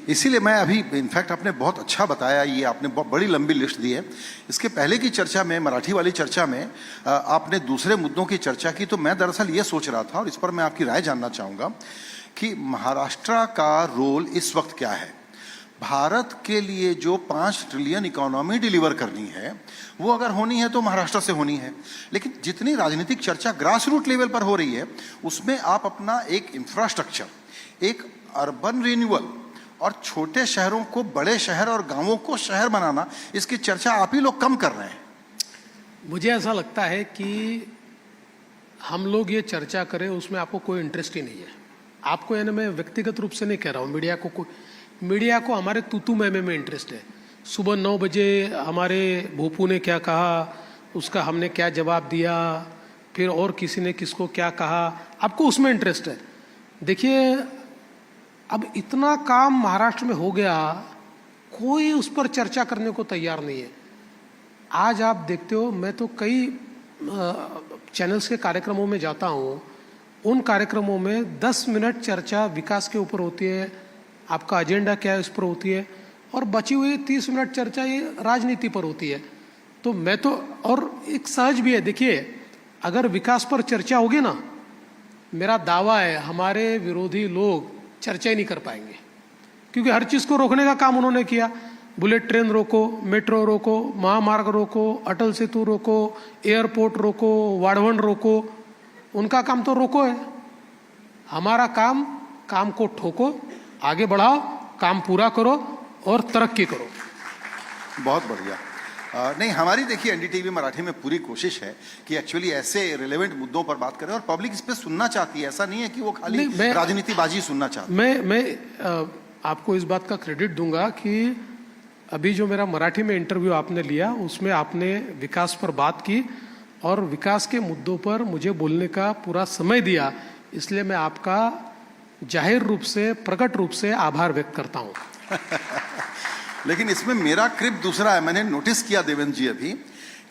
इसीलिए मैं अभी इनफैक्ट आपने बहुत अच्छा बताया, ये आपने बहुत बड़ी लंबी लिस्ट दी है। इसके पहले की चर्चा में, मराठी वाली चर्चा में आपने दूसरे मुद्दों की चर्चा की, तो मैं दरअसल ये सोच रहा था और इस पर मैं आपकी राय जानना चाहूँगा कि महाराष्ट्र का रोल इस वक्त क्या है। भारत के लिए जो 5 ट्रिलियन इकोनॉमी डिलीवर करनी है वो अगर होनी है तो महाराष्ट्र से होनी है, लेकिन जितनी राजनीतिक चर्चा ग्रास रूट लेवल पर हो रही है उसमें आप अपना एक इंफ्रास्ट्रक्चर, एक अर्बन रिन्यूअल और छोटे शहरों को बड़े शहर और गांवों को शहर बनाना, इसकी चर्चा आप ही लोग कम कर रहे हैं। मुझे ऐसा लगता है कि हम लोग ये चर्चा करें उसमें आपको कोई इंटरेस्ट ही नहीं है। आपको, यानी मैं व्यक्तिगत रूप से नहीं कह रहा हूँ, मीडिया को हमारे तूतू मैमे में इंटरेस्ट है। सुबह 9 बजे हमारे भोपू ने क्या कहा, उसका हमने क्या जवाब दिया, फिर और किसी ने किसको क्या कहा, आपको उसमें इंटरेस्ट है। देखिए, अब इतना काम महाराष्ट्र में हो गया, कोई उस पर चर्चा करने को तैयार नहीं है। आज आप देखते हो, मैं तो कई चैनल्स के कार्यक्रमों में जाता हूँ, उन कार्यक्रमों में 10 मिनट चर्चा विकास के ऊपर होती है, आपका एजेंडा क्या है उस पर होती है, और बची हुई 30 मिनट चर्चा ये राजनीति पर होती है। तो मैं तो, और एक सहज भी है, देखिए अगर विकास पर चर्चा होगी ना, मेरा दावा है हमारे विरोधी लोग चर्चा ही नहीं कर पाएंगे, क्योंकि हर चीज़ को रोकने का काम उन्होंने किया। बुलेट ट्रेन रोको, मेट्रो रोको, महामार्ग रोको, अटल सेतु रोको, एयरपोर्ट रोको, वाढ़वण रोको, उनका काम तो रोको है। हमारा काम को ठोको, आगे बढ़ाओ, काम पूरा करो और तरक्की करो। बहुत बढ़िया। नहीं, हमारी देखिए एनडीटीवी मराठी में पूरी कोशिश है कि एक्चुअली ऐसे रिलेवेंट मुद्दों पर बात करें, और पब्लिक इस पे सुनना चाहती है। ऐसा नहीं है कि वो खाली राजनीतिबाजी सुनना चाहती है। मैं आपको इस बात का क्रेडिट दूंगा कि अभी जो मेरा मराठी में इंटरव्यू आपने लिया उसमें आपने विकास पर बात की और विकास के मुद्दों पर मुझे बोलने का पूरा समय दिया, इसलिए मैं आपका जाहिर रूप से, प्रकट रूप से आभार व्यक्त करता हूँ। लेकिन इसमें मेरा क्रिप दूसरा है। मैंने नोटिस किया देवेंद्र जी अभी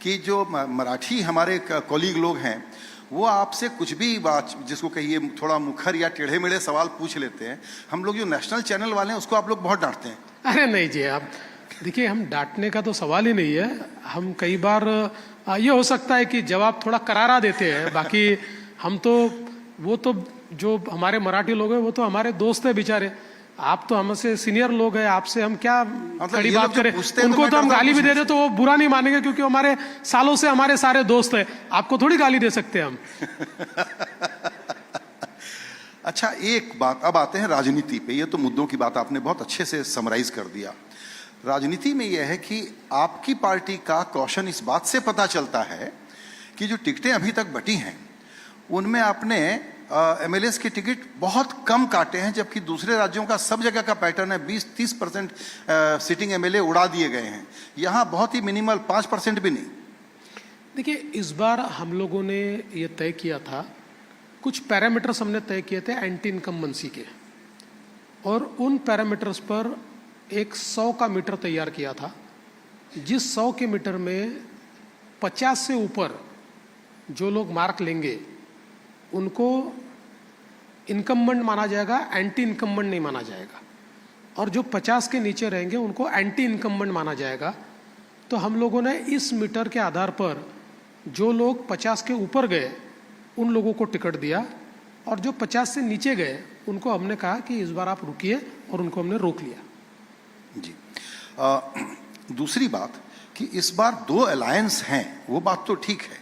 कि जो मराठी हमारे कॉलीग लोग हैं वो आपसे कुछ भी बात, जिसको कहिए थोड़ा मुखर या टेढ़े मेढ़े सवाल पूछ लेते हैं। हम लोग जो नेशनल चैनल वाले हैं उसको आप लोग बहुत डांटते हैं। अरे नहीं जी, आप देखिए, हम डांटने का तो सवाल ही नहीं है। हम कई बार ये हो सकता है कि जवाब थोड़ा करारा देते हैं, बाकी हम तो, वो तो जो हमारे मराठी लोग हैं वो तो हमारे दोस्त है बेचारे। आप तो हमसे सीनियर लोग हैं, आपसे हम क्या कड़ी बात करें। उनको तो हम गाली भी दे दे तो वो बुरा नहीं मानेंगे, क्योंकि हमारे सालों से हमारे सारे दोस्त हैं। आपको थोड़ी गाली दे सकते हैं हम। अच्छा, एक बात, अब आते हैं राजनीति पे। ये तो मुद्दों की बात आपने बहुत अच्छे से समराइज कर दिया। राजनीति में यह है कि आपकी पार्टी का कौशन इस बात से पता चलता है कि जो टिकटें अभी तक बटी हैं उनमें आपने एमएलएस के टिकट बहुत कम काटे हैं, जबकि दूसरे राज्यों का सब जगह का पैटर्न है 20-30% सिटिंग एमएलए उड़ा दिए गए हैं। यहाँ बहुत ही मिनिमल 5% भी नहीं। देखिए, इस बार हम लोगों ने ये तय किया था, कुछ पैरामीटर्स हमने तय किए थे एंटी इनकम्बेंसी के, और उन पैरामीटर्स पर एक 100 का मीटर तैयार किया था, जिस 100 के मीटर में 50 से ऊपर जो लोग मार्क लेंगे उनको इनकम्बेंट माना जाएगा, एंटी इनकम्बेंट नहीं माना जाएगा, और जो 50 के नीचे रहेंगे उनको एंटी इनकम्बेंट माना जाएगा। तो हम लोगों ने इस मीटर के आधार पर जो लोग 50 के ऊपर गए उन लोगों को टिकट दिया, और जो 50 से नीचे गए उनको हमने कहा कि इस बार आप रुकिए, और उनको हमने रोक लिया। जी। दूसरी बात कि इस बार 2 अलायंस हैं, वो बात तो ठीक है,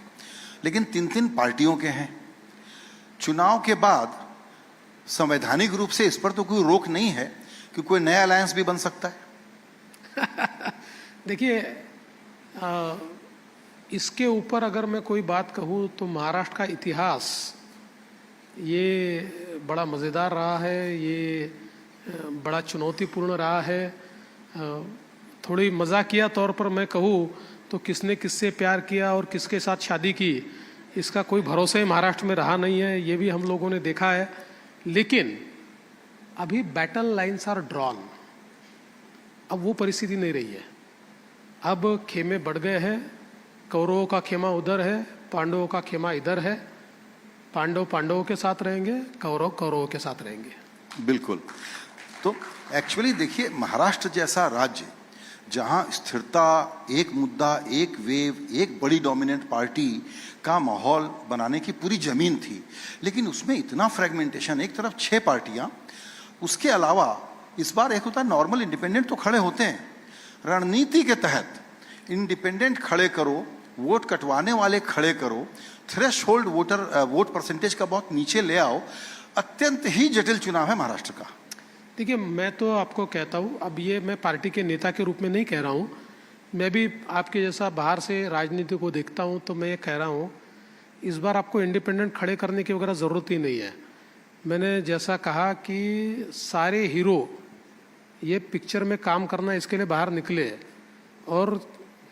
लेकिन 3-3 पार्टियों के हैं। चुनाव के बाद संवैधानिक रूप से इस पर तो कोई रोक नहीं है कि कोई नया अलायंस भी बन सकता है। देखिए, इसके ऊपर अगर मैं कोई बात कहूँ तो महाराष्ट्र का इतिहास ये बड़ा मज़ेदार रहा है, ये बड़ा चुनौतीपूर्ण रहा है। थोड़ी मजाकिया तौर पर मैं कहूँ तो किसने किससे प्यार किया और किसके साथ शादी की, इसका कोई भरोसा ही महाराष्ट्र में रहा नहीं है, ये भी हम लोगों ने देखा है। लेकिन अभी बैटल लाइन्स आर ड्रॉन, अब वो परिस्थिति नहीं रही है। अब खेमे बढ़ गए हैं, कौरवों का खेमा उधर है, पांडवों का खेमा इधर है। पांडव पांडवों के साथ रहेंगे, कौरव कौरवों के साथ रहेंगे। बिल्कुल। तो एक्चुअली देखिए, महाराष्ट्र जैसा राज्य जहां स्थिरता, एक मुद्दा, एक वेव, एक बड़ी डोमिनेंट पार्टी का माहौल बनाने की पूरी जमीन थी, लेकिन उसमें इतना फ्रेगमेंटेशन, एक तरफ 6 पार्टियां, उसके अलावा इस बार एक होता है नॉर्मल इंडिपेंडेंट तो खड़े होते हैं, रणनीति के तहत इंडिपेंडेंट खड़े करो, वोट कटवाने वाले खड़े करो, थ्रेशोल्ड वोट परसेंटेज का बहुत नीचे ले आओ। अत्यंत ही जटिल चुनाव है महाराष्ट्र का। देखिए, मैं तो आपको कहता हूँ, अब ये मैं पार्टी के नेता के रूप में नहीं कह रहा हूँ, मैं भी आपके जैसा बाहर से राजनीति को देखता हूँ, तो मैं ये कह रहा हूँ इस बार आपको इंडिपेंडेंट खड़े करने की वगैरह ज़रूरत ही नहीं है। मैंने जैसा कहा कि सारे हीरो ये पिक्चर में काम करना इसके लिए बाहर निकले, और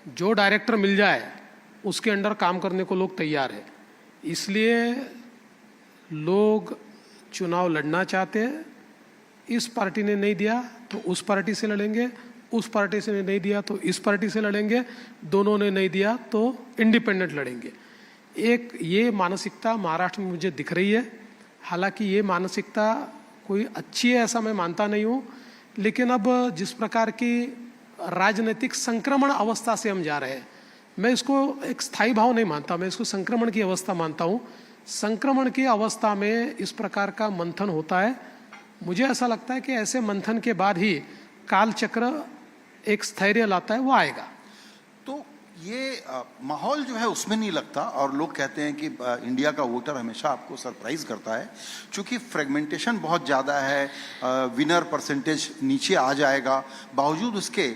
जो डायरेक्टर मिल जाए उसके अंडर काम करने को लोग तैयार है। इसलिए लोग चुनाव लड़ना चाहते हैं। इस पार्टी ने नहीं दिया तो उस पार्टी से लड़ेंगे, उस पार्टी से नहीं दिया तो इस पार्टी से लड़ेंगे, दोनों ने नहीं दिया तो इंडिपेंडेंट लड़ेंगे। एक ये मानसिकता महाराष्ट्र में मुझे दिख रही है। हालांकि ये मानसिकता कोई अच्छी है ऐसा मैं मानता नहीं हूँ, लेकिन अब जिस प्रकार की राजनीतिक संक्रमण अवस्था से हम जा रहे हैं, मैं इसको एक स्थायी भाव नहीं मानता, मैं इसको संक्रमण की अवस्था मानता हूँ। संक्रमण की अवस्था में इस प्रकार का मंथन होता है। मुझे ऐसा लगता है कि ऐसे मंथन के बाद ही कालचक्र एक स्थैर्य लाता है, वो आएगा। तो ये माहौल जो है उसमें नहीं लगता, और लोग कहते हैं कि इंडिया का वोटर हमेशा आपको सरप्राइज करता है, क्योंकि फ्रेगमेंटेशन बहुत ज़्यादा है, विनर परसेंटेज नीचे आ जाएगा। बावजूद उसके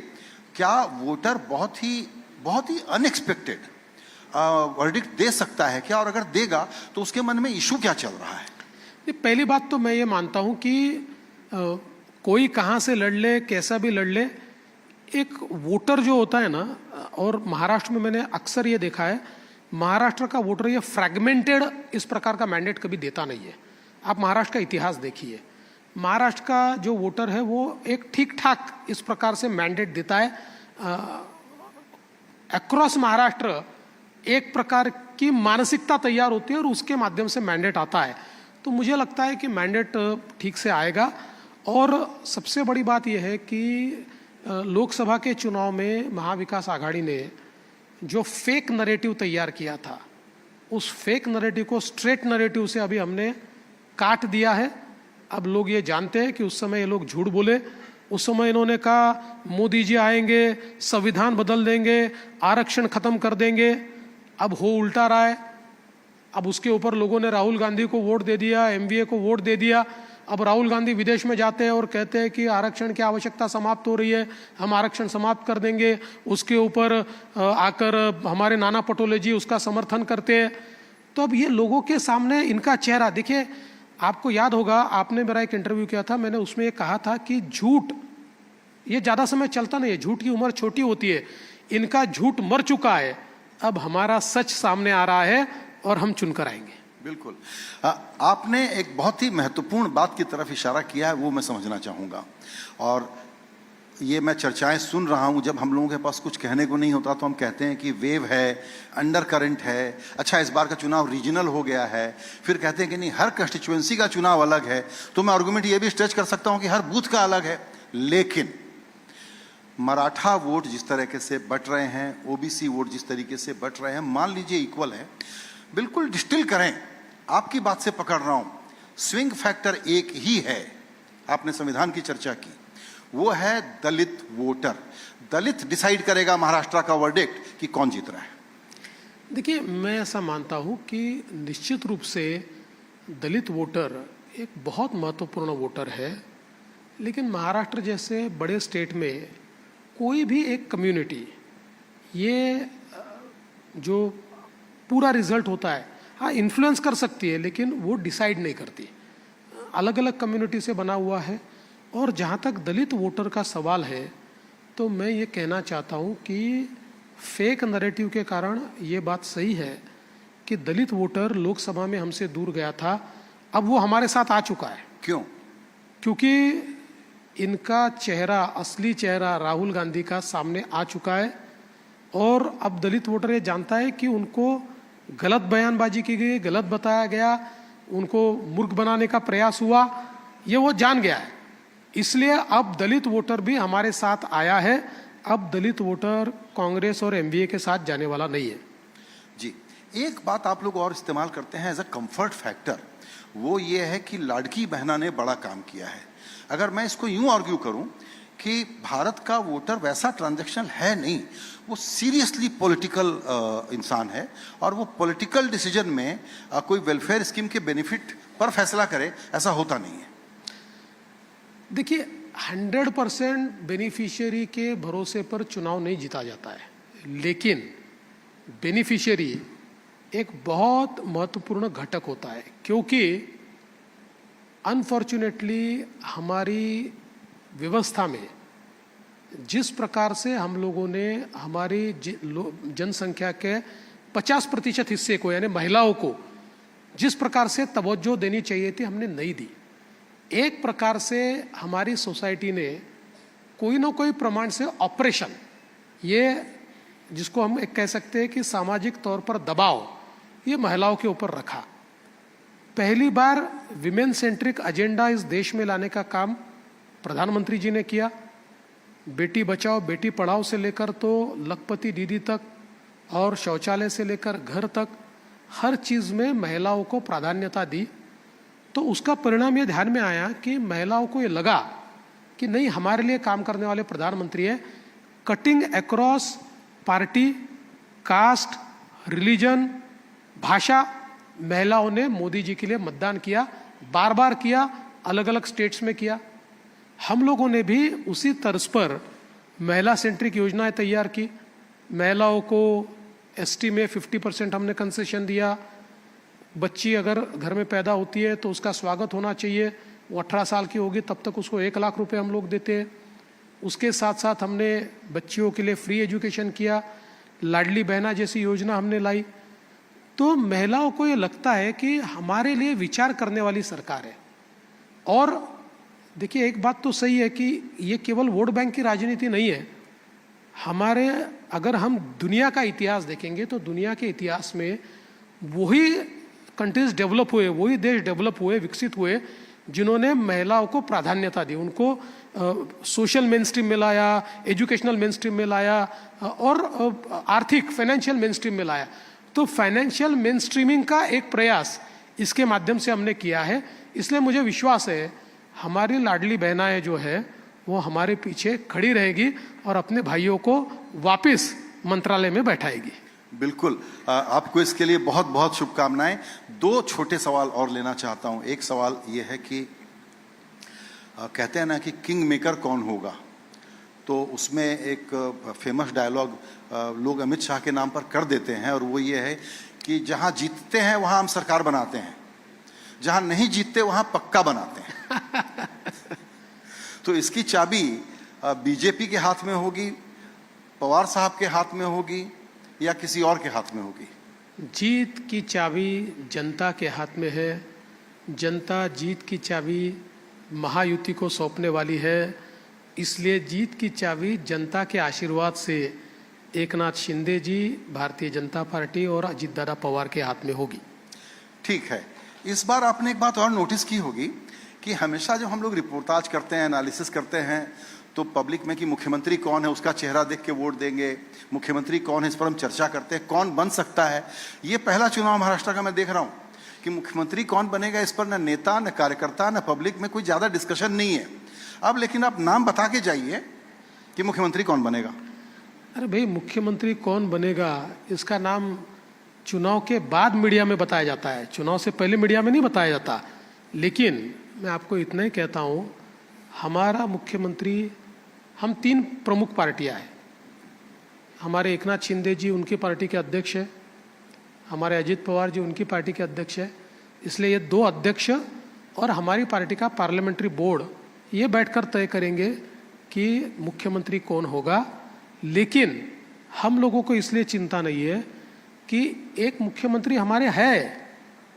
क्या वोटर बहुत ही अनएक्सपेक्टेड वर्डिक्ट दे सकता है क्या, और अगर देगा तो उसके मन में इशू क्या चल रहा है? पहली बात तो मैं ये मानता हूँ कि कोई कहाँ से लड़ ले, कैसा भी लड़ ले, एक वोटर जो होता है ना, और महाराष्ट्र में मैंने अक्सर ये देखा है, महाराष्ट्र का वोटर ये फ्रैगमेंटेड इस प्रकार का मैंडेट कभी देता नहीं है। आप महाराष्ट्र का इतिहास देखिए, महाराष्ट्र का जो वोटर है वो एक ठीक ठाक इस प्रकार से मैंडेट देता है। अक्रॉस महाराष्ट्र एक प्रकार की मानसिकता तैयार होती है और उसके माध्यम से मैंडेट आता है। तो मुझे लगता है कि मैंडेट ठीक से आएगा। और सबसे बड़ी बात यह है कि लोकसभा के चुनाव में महाविकास आघाड़ी ने जो फेक नरेटिव तैयार किया था, उस फेक नरेटिव को स्ट्रेट नरेटिव से अभी हमने काट दिया है। अब लोग ये जानते हैं कि उस समय ये लोग झूठ बोले। उस समय इन्होंने कहा मोदी जी आएंगे, संविधान बदल देंगे, आरक्षण खत्म कर देंगे। अब हो उल्टा रहा है। अब उसके ऊपर लोगों ने राहुल गांधी को वोट दे दिया, एमवीए को वोट दे दिया। अब राहुल गांधी विदेश में जाते हैं और कहते हैं कि आरक्षण की आवश्यकता समाप्त हो रही है, हम आरक्षण समाप्त कर देंगे। उसके ऊपर आकर हमारे नाना पटोले जी उसका समर्थन करते हैं। तो अब ये लोगों के सामने इनका चेहरा देखिए। आपको याद होगा, आपने मेरा एक इंटरव्यू किया था, मैंने उसमें ये कहा था कि झूठ ये ज़्यादा समय चलता नहीं है, झूठ की उम्र छोटी होती है। इनका झूठ मर चुका है, अब हमारा सच सामने आ रहा है और हम चुनकर आएंगे। बिल्कुल। आपने एक बहुत ही महत्वपूर्ण बात की तरफ इशारा किया है, वो मैं समझना चाहूँगा। और ये मैं चर्चाएं सुन रहा हूँ, जब हम लोगों के पास कुछ कहने को नहीं होता तो हम कहते हैं कि वेव है, अंडर करंट है। अच्छा, इस बार का चुनाव रीजनल हो गया है, फिर कहते हैं कि नहीं हर कंस्टिट्यूएंसी का चुनाव अलग है। तो मैं आर्गुमेंट ये भी स्ट्रेच कर सकता हूँ कि हर बूथ का अलग है। लेकिन मराठा वोट जिस तरीके से बट रहे हैं, ओबीसी वोट जिस तरीके से बट रहे हैं, मान लीजिए इक्वल है, बिल्कुल डिस्टिल करें, आपकी बात से पकड़ रहा हूं, स्विंग फैक्टर एक ही है। आपने संविधान की चर्चा की, वो है दलित वोटर। दलित डिसाइड करेगा महाराष्ट्र का वर्डिक्ट कि कौन जीत रहा है। देखिए, मैं ऐसा मानता हूं कि निश्चित रूप से दलित वोटर एक बहुत महत्वपूर्ण वोटर है। लेकिन महाराष्ट्र जैसे बड़े स्टेट में कोई भी एक कम्युनिटी ये जो पूरा रिजल्ट होता है, हाँ इन्फ्लुएंस कर सकती है, लेकिन वो डिसाइड नहीं करती। अलग अलग कम्युनिटी से बना हुआ है। और जहाँ तक दलित वोटर का सवाल है, तो मैं ये कहना चाहता हूँ कि फेक नैरेटिव के कारण ये बात सही है कि दलित वोटर लोकसभा में हमसे दूर गया था, अब वो हमारे साथ आ चुका है। क्यों? क्योंकि इनका चेहरा, असली चेहरा राहुल गांधी का सामने आ चुका है। और अब दलित वोटर ये जानता है कि उनको गलत बयानबाजी की गई, गलत बताया गया, उनको मूर्ख बनाने का प्रयास हुआ, ये वो जान गया है। इसलिए अब दलित वोटर भी हमारे साथ आया है। अब दलित वोटर कांग्रेस और एमवीए के साथ जाने वाला नहीं है। जी, एक बात आप लोग और इस्तेमाल करते हैं एज अ कंफर्ट फैक्टर, वो ये है कि लाड़की बहना ने बड़ा काम किया है। अगर मैं इसको यूं आर्ग्यू करूं कि भारत का वोटर वैसा ट्रांजैक्शनल है नहीं, वो सीरियसली पॉलिटिकल इंसान है और वो पॉलिटिकल डिसीजन में कोई वेलफेयर स्कीम के बेनिफिट पर फैसला करे, ऐसा होता नहीं है। देखिए, 100% बेनिफिशियरी के भरोसे पर चुनाव नहीं जीता जाता है, लेकिन बेनिफिशियरी एक बहुत महत्वपूर्ण घटक होता है, क्योंकि अनफॉर्चुनेटली हमारी व्यवस्था में जिस प्रकार से हम लोगों ने हमारी जनसंख्या के 50% हिस्से को, यानी महिलाओं को जिस प्रकार से तवज्जो देनी चाहिए थी, हमने नहीं दी। एक प्रकार से हमारी सोसाइटी ने कोई ना कोई प्रमाण से ऑपरेशन, ये जिसको हम एक कह सकते हैं कि सामाजिक तौर पर दबाव, ये महिलाओं के ऊपर रखा। पहली बार विमेन सेंट्रिक एजेंडा इस देश में लाने का काम प्रधानमंत्री जी ने किया। बेटी बचाओ बेटी पढ़ाओ से लेकर तो लखपति दीदी तक और शौचालय से लेकर घर तक हर चीज़ में महिलाओं को प्राधान्यता दी। तो उसका परिणाम ये ध्यान में आया कि महिलाओं को ये लगा कि नहीं, हमारे लिए काम करने वाले प्रधानमंत्री है। Cutting across party, caste, religion, भाषा, महिलाओं ने मोदी जी के लिए मतदान किया, बार बार किया, अलग अलग स्टेट्स में किया। हम लोगों ने भी उसी तर्ज पर महिला सेंट्रिक योजनाएं तैयार की। महिलाओं को एसटी में 50% हमने कंसेशन दिया। बच्ची अगर घर में पैदा होती है तो उसका स्वागत होना चाहिए, वो 18 साल की होगी तब तक उसको 1 लाख रुपए हम लोग देते हैं। उसके साथ साथ हमने बच्चियों के लिए फ्री एजुकेशन किया, लाडली बहना जैसी योजना हमने लाई। तो महिलाओं को ये लगता है कि हमारे लिए विचार करने वाली सरकार है। और देखिए, एक बात तो सही है कि ये केवल वोट बैंक की राजनीति नहीं है। हमारे, अगर हम दुनिया का इतिहास देखेंगे तो दुनिया के इतिहास में वही कंट्रीज डेवलप हुए, वही देश डेवलप हुए, विकसित हुए, जिन्होंने महिलाओं को प्राधान्यता दी, उनको सोशल मेन स्ट्रीम में लाया, एजुकेशनल मेन स्ट्रीम में लाया और आर्थिक फाइनेंशियल मेन स्ट्रीम में लाया। तो फाइनेंशियल मेन स्ट्रीमिंग का एक प्रयास इसके माध्यम से हमने किया है। इसलिए मुझे विश्वास है हमारी लाडली बहनाएं जो है वो हमारे पीछे खड़ी रहेगी और अपने भाइयों को वापस मंत्रालय में बैठाएगी। बिल्कुल, आपको इसके लिए बहुत बहुत शुभकामनाएं। 2 छोटे सवाल और लेना चाहता हूं। एक सवाल ये है कि कहते हैं ना कि किंग मेकर कौन होगा, तो उसमें एक फेमस डायलॉग लोग अमित शाह के नाम पर कर देते हैं, और वो ये है कि जहां जीतते हैं वहां हम सरकार बनाते हैं, जहां नहीं जीतते वहां पक्का बनाते हैं। तो इसकी चाबी बीजेपी के हाथ में होगी, पवार साहब के हाथ में होगी, या किसी और के हाथ में होगी? जीत की चाबी जनता के हाथ में है। जनता जीत की चाबी महायुति को सौंपने वाली है। इसलिए जीत की चाबी जनता के आशीर्वाद से एकनाथ शिंदे जी, भारतीय जनता पार्टी और अजित दादा पवार के हाथ में होगी। ठीक है। इस बार आपने एक बात और नोटिस की होगी कि हमेशा जब हम लोग रिपोर्टाज करते हैं, एनालिसिस करते हैं, तो पब्लिक में कि मुख्यमंत्री कौन है उसका चेहरा देख के वोट देंगे, मुख्यमंत्री कौन है इस पर हम चर्चा करते हैं, कौन बन सकता है। ये पहला चुनाव महाराष्ट्र का मैं देख रहा हूँ कि मुख्यमंत्री कौन बनेगा इस पर न नेता, न कार्यकर्ता, न पब्लिक में कोई ज़्यादा डिस्कशन नहीं है। अब लेकिन आप नाम बता के जाइए कि मुख्यमंत्री कौन बनेगा। अरे भाई, मुख्यमंत्री कौन बनेगा इसका नाम चुनाव के बाद मीडिया में बताया जाता है, चुनाव से पहले मीडिया में नहीं बताया जाता। लेकिन मैं आपको इतना ही कहता हूँ, हमारा मुख्यमंत्री, हम 3 प्रमुख पार्टियां हैं। हमारे एकनाथ शिंदे जी उनकी पार्टी के अध्यक्ष है, हमारे अजित पवार जी उनकी पार्टी के अध्यक्ष है। इसलिए ये 2 अध्यक्ष और हमारी पार्टी का पार्लियामेंट्री बोर्ड ये बैठकर तय करेंगे कि मुख्यमंत्री कौन होगा। लेकिन हम लोगों को इसलिए चिंता नहीं है कि एक मुख्यमंत्री हमारे है,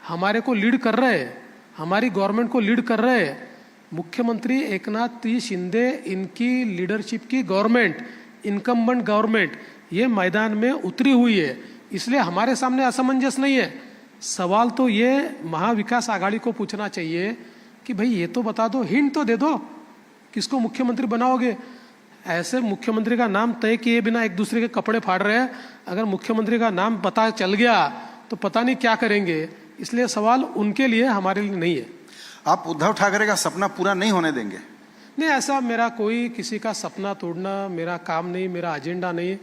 हमारे को लीड कर रहे हैं, हमारी गवर्नमेंट को लीड कर रहे हैं। मुख्यमंत्री एकनाथ शिंदे, इनकी लीडरशिप की गवर्नमेंट, इनकम्बेंट गवर्नमेंट ये मैदान में उतरी हुई है। इसलिए हमारे सामने असमंजस नहीं है। सवाल तो ये महाविकास आघाड़ी को पूछना चाहिए कि भाई ये तो बता दो, हिंट तो दे दो किसको मुख्यमंत्री बनाओगे? ऐसे मुख्यमंत्री का नाम तय किए बिना एक दूसरे के कपड़े फाड़ रहे हैं। अगर मुख्यमंत्री का नाम पता चल गया तो पता नहीं क्या करेंगे। इसलिए सवाल उनके लिए, हमारे लिए नहीं है। आप उद्धव ठाकरे का सपना पूरा नहीं होने देंगे? नहीं, ऐसा मेरा कोई किसी का सपना तोड़ना मेरा काम नहीं, मेरा एजेंडा नहीं।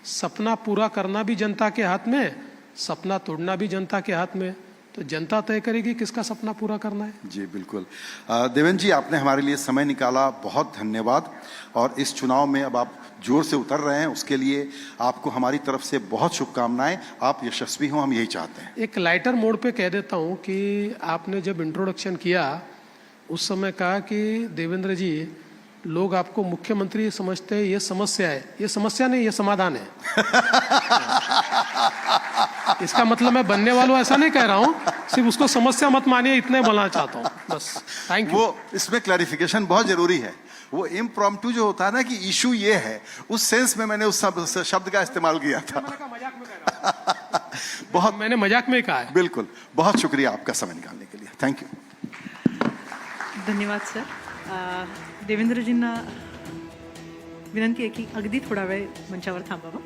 सपना पूरा करना भी जनता के हाथ में, सपना तोड़ना भी जनता के हाथ में। तो जनता तय करेगी किसका सपना पूरा करना है। जी बिल्कुल। देवेंद्र जी, आपने हमारे लिए समय निकाला, बहुत धन्यवाद। और इस चुनाव में अब आप जोर से उतर रहे हैं, उसके लिए आपको हमारी तरफ से बहुत शुभकामनाएं। आप यशस्वी हों, हम यही चाहते हैं। एक लाइटर मोड पे कह देता हूँ कि आपने जब इंट्रोडक्शन किया उस समय कहा कि देवेंद्र जी, लोग आपको मुख्यमंत्री समझते हैं, ये समस्या है। ये समस्या नहीं, ये समाधान है। इसका मतलब मैं बनने वालों ऐसा नहीं कह रहा हूँ, सिर्फ उसको समस्या मत मानिए, इतने बोलना चाहता हूँ बस। Thank you. वो इसमें क्लैरिफिकेशन बहुत जरूरी है। वो इम्प्रॉम्प्टू जो होता है ना कि इशू ये है, उस सेंस में मैंने उस शब्द का इस्तेमाल किया था। मजाक में कह रहा हूँ। बहुत, मैंने मजाक में कहा है। बिल्कुल। बहुत शुक्रिया आपका समय निकालने के लिए। Thank you. धन्यवाद सर. देवेंद्रजींना विनंती आहे की अगदी थोडा वेळ मंचावर थांबावं.